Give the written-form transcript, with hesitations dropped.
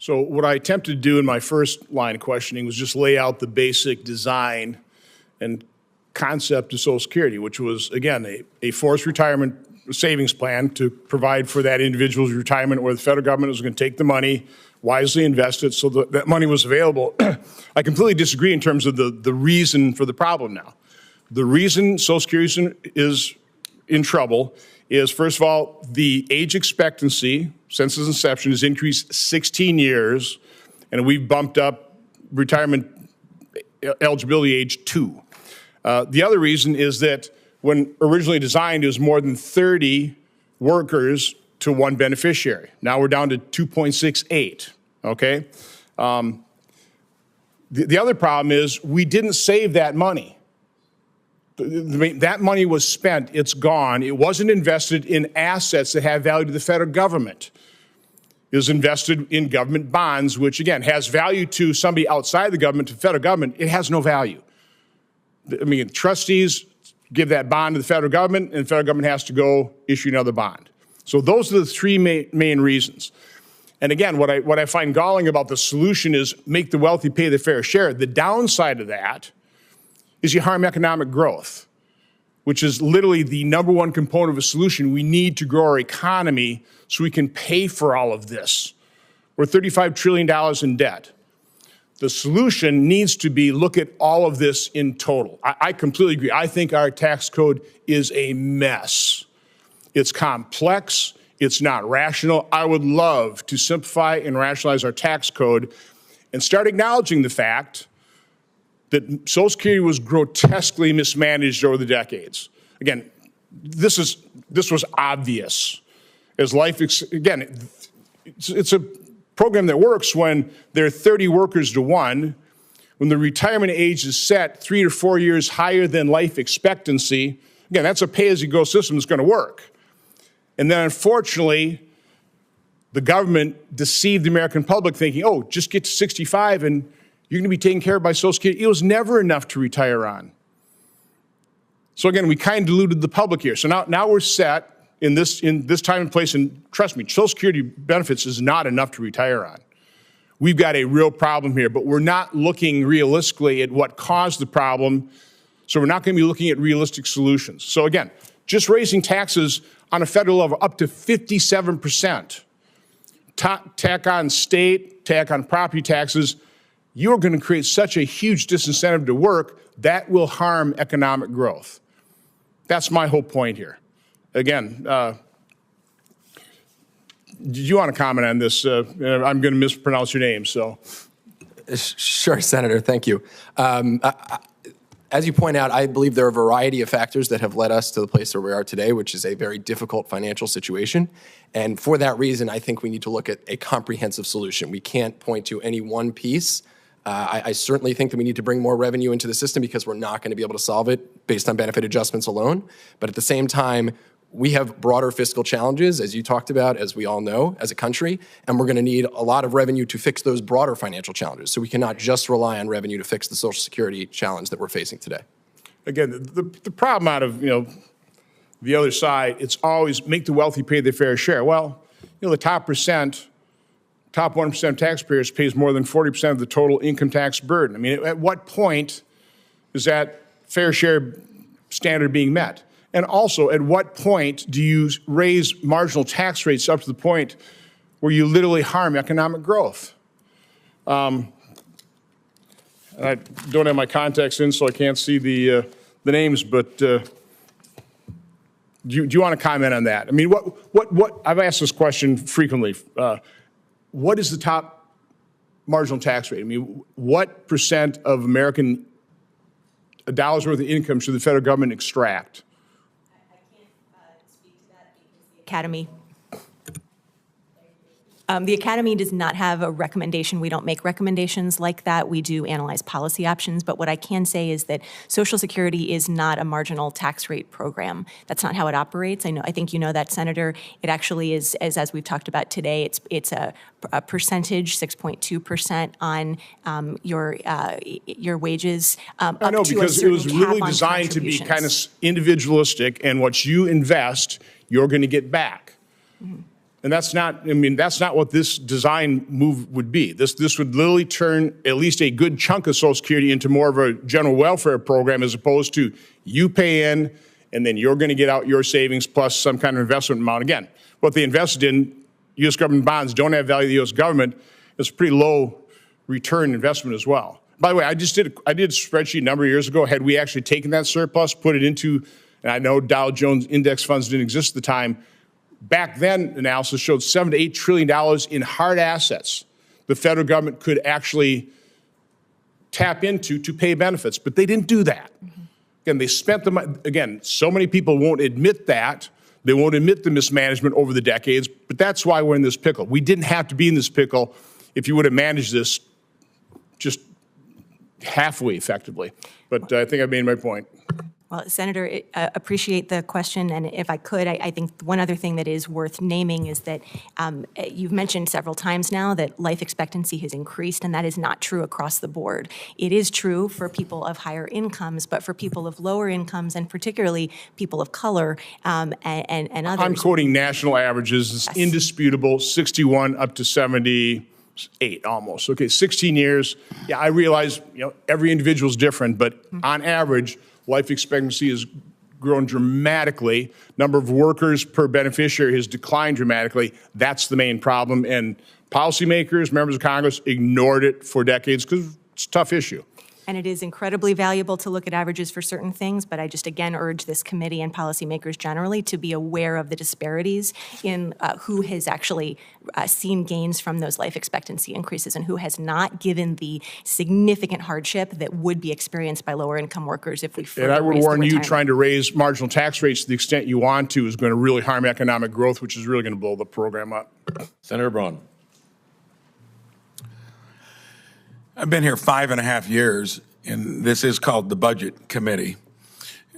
So what I attempted to do in my first line of questioning was just lay out the basic design and concept of Social Security, which was, again, a forced retirement savings plan to provide for that individual's retirement, where the federal government was going to take the money, wisely invest it so that money was available. I completely disagree in terms of the reason for the problem now. The reason Social Security is in trouble is, first of all, the age expectancy since its inception has increased 16 years, and we've bumped up retirement eligibility age 2. The other reason is that when originally designed, it was more than 30 workers to one beneficiary. Now we're down to 2.68, okay? The other problem is we didn't save that money. That money was spent, it's gone. It wasn't invested in assets that have value to the federal government. It was invested in government bonds, which again has value to somebody outside the government, to the federal government. It has no value. I mean, trustees give that bond to the federal government, and the federal government has to go issue another bond. So those are the three main reasons. And again, what I find galling about the solution is make the wealthy pay their fair share. The downside of that is you harm economic growth, which is literally the number one component of a solution. We need to grow our economy so we can pay for all of this. We're $35 trillion in debt. The solution needs to be look at all of this in total. I completely agree. I think our tax code is a mess. It's complex. It's not rational. I would love to simplify and rationalize our tax code and start acknowledging the fact that Social Security was grotesquely mismanaged over the decades. Again, this was obvious. As life, again, it's a program that works when there are 30 workers to one, when the retirement age is set 3 to 4 years higher than life expectancy. Again, that's a pay-as-you-go system that's going to work. And then, unfortunately, the government deceived the American public thinking, oh, just get to 65 and you're going to be taken care of by Social Security. It was never enough to retire on. So again, we kind of deluded the public here. So now we're set in this time and place, and trust me, Social Security benefits is not enough to retire on. We've got a real problem here, but we're not looking realistically at what caused the problem, so we're not going to be looking at realistic solutions. So again, just raising taxes on a federal level up to 57%, tack on state, tack on property taxes, you're going to create such a huge disincentive to work that will harm economic growth. That's my whole point here. Again, do you want to comment on this? I'm going to mispronounce your name, so. Sure, Senator, thank you. As you point out, I believe there are a variety of factors that have led us to the place where we are today, which is a very difficult financial situation. And for that reason, I think we need to look at a comprehensive solution. We can't point to any one piece. I certainly think that we need to bring more revenue into the system because we're not going to be able to solve it based on benefit adjustments alone. But at the same time, we have broader fiscal challenges, as you talked about, as we all know, as a country, and we're going to need a lot of revenue to fix those broader financial challenges. So we cannot just rely on revenue to fix the Social Security challenge that we're facing today. Again, the problem out of the other side, it's always make the wealthy pay their fair share. Well, the top 1% of taxpayers pays more than 40% of the total income tax burden. I mean, at what point is that fair share standard being met? And also, at what point do you raise marginal tax rates up to the point where you literally harm economic growth? I don't have my contacts in, so I can't see the names, but do you want to comment on that? I mean, what I've asked this question frequently. What is the top marginal tax rate? I mean, what percent of American dollars worth of income should the federal government extract? I can't speak to that because the Academy. The Academy does not have a recommendation. We don't make recommendations like that. We do analyze policy options. But what I can say is that Social Security is not a marginal tax rate program. That's not how it operates. I think you know that, Senator. It actually is, as we've talked about today, it's a percentage, 6.2% on your wages. I know, because it was really designed to be kind of individualistic, and what you invest, you're going to get back. Mm-hmm. And that's not, I mean, that's not what this design move would be. This would literally turn at least a good chunk of Social Security into more of a general welfare program, as opposed to you pay in and then you're going to get out your savings plus some kind of investment amount. Again, what they invested in, U.S. government bonds don't have value to the U.S. government. It's a pretty low return investment as well. By the way, I did a spreadsheet a number of years ago. Had we actually taken that surplus, put it into, and I know Dow Jones index funds didn't exist at the time, back then analysis showed $7 to $8 trillion in hard assets the federal government could actually tap into to pay benefits, but they didn't do that. Again, they spent the money. Again, so many people won't admit that. They won't admit the mismanagement over the decades, but that's why we're in this pickle. We didn't have to be in this pickle if you would have managed this just halfway effectively. But I think I made my point. Well, Senator, appreciate the question, and if I could, I think one other thing that is worth naming is that you've mentioned several times now that life expectancy has increased, and that is not true across the board. It is true for people of higher incomes, but for people of lower incomes, and particularly people of color and others. I'm quoting national averages. It's yes. Indisputable, 61 up to 78 almost. Okay, 16 years. Yeah, I realize every individual is different, but on average, life expectancy has grown dramatically. Number of workers per beneficiary has declined dramatically. That's the main problem. And policymakers, members of Congress ignored it for decades because it's a tough issue. And it is incredibly valuable to look at averages for certain things, but I just again urge this committee and policymakers generally to be aware of the disparities in who has actually seen gains from those life expectancy increases and who has not, given the significant hardship that would be experienced by lower income workers if we further And I would raise the warn you, retirement. trying to raise marginal tax rates to the extent you want to is going to really harm economic growth, which is really going to blow the program up. Senator Braun. I've been here 5.5 years, and this is called the Budget Committee.